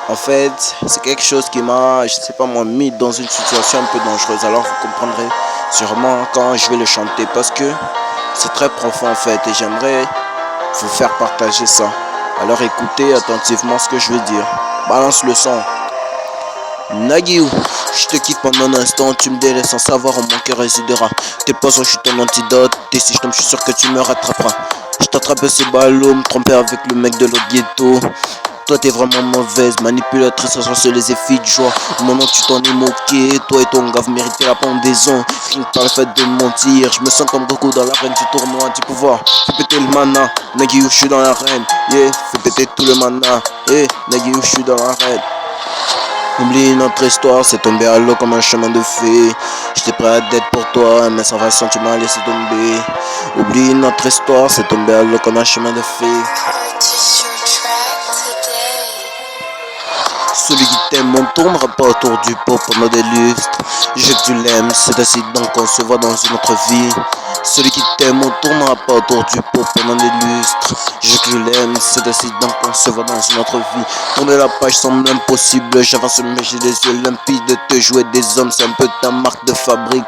En fait, c'est quelque chose qui m'a, je sais pas moi, mis dans une situation un peu dangereuse. Alors vous comprendrez sûrement quand je vais le chanter parce que c'est très profond en fait et j'aimerais vous faire partager ça. Alors écoutez attentivement ce que je veux dire. Balance le son. Nagiou, je te quitte pendant un instant, tu me délaisses sans savoir où mon cœur résidera. Tes poisons, je suis ton antidote, et si je tombe, je suis sûr que tu me rattraperas. Je t'attrape ces ballots, me tromper avec le mec de l'autre ghetto. Toi t'es vraiment mauvaise, manipulatrice, sans les effets de joie. Au moment tu t'en es moqué, toi et ton gars vous méritez la pendaison. Rien que par le fait de mentir, je me sens comme Goku dans l'arène du tournoi du pouvoir. Fais péter le mana, Nagiou, je suis dans l'arène. Yeah, fais péter tout le mana. Yeah, Nagiou, je suis dans l'arène. Oublie notre histoire, c'est tombé à l'eau comme un chemin de fée. J'étais prêt à d'être pour toi, mais sans façon tu m'as laissé tomber. Oublie notre histoire, c'est tombé à l'eau comme un chemin de fée. Celui qui t'aime, on tournera pas autour du pot pendant des lustres. Je que tu l'aimes, c'est ainsi donc qu'on se voit dans une autre vie. Celui qui t'aime, on tournera pas autour du pot pendant des lustres. Je que tu l'aimes, c'est ainsi donc qu'on se voit dans une autre vie. Tourner la page semble impossible, j'avance mais j'ai les yeux limpides. De te jouer des hommes, c'est un peu ta marque de fabrique.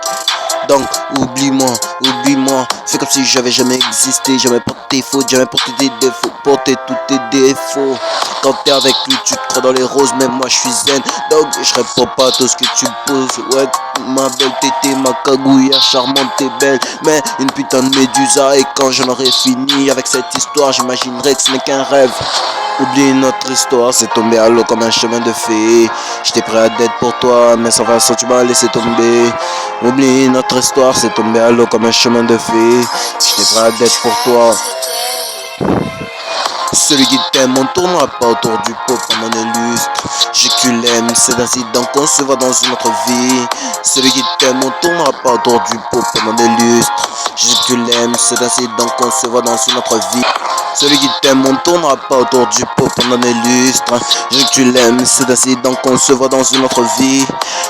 Donc oublie-moi, oublie-moi. Fais comme si j'avais jamais existé. Jamais porté faute, jamais porté tes défauts. Porter tous tes défauts. Quand t'es avec lui, tu te crois dans les roses. Mais moi je suis zen. Donc je réponds pas à tout ce que tu poses. Ouais, ma belle tété, ma cagouille charmante, t'es belle. Mais une putain de médusa. Et quand j'en aurai fini avec cette histoire, j'imaginerai que ce n'est qu'un rêve. Oublie notre histoire, c'est tombé à l'eau comme un chemin de fée. J'étais prêt à d'être pour toi, mais sans façon tu m'as laissé tomber. Oublie notre histoire, c'est tombé à l'eau comme un chemin de fée. J'étais prêt à d'être pour toi. Celui qui t'aime, on tournera pas autour du pot pendant des lustres. J'ai que tu l'aimes, c'est ainsi donc qu'on se voit dans une autre vie. Celui qui t'aime, on tournera pas autour du pot pendant des lustres. J'ai que tu l'aimes, c'est ainsi donc qu'on se voit dans une autre vie. Celui qui t'aime, on tournera pas autour du pot pendant des lustres. J'ai que tu l'aimes, c'est ainsi donc qu'on se voit dans une autre vie.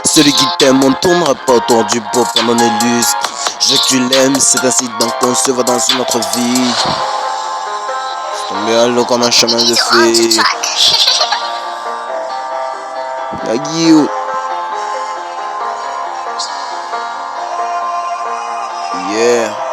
Celui qui t'aime, on tournera pas autour du pot pendant des lustres. J'ai que tu l'aimes, c'est ainsi donc qu'on se voit dans une autre vie. Tombé à l'eau comme un chemin de fée. Nagiou. Yeah.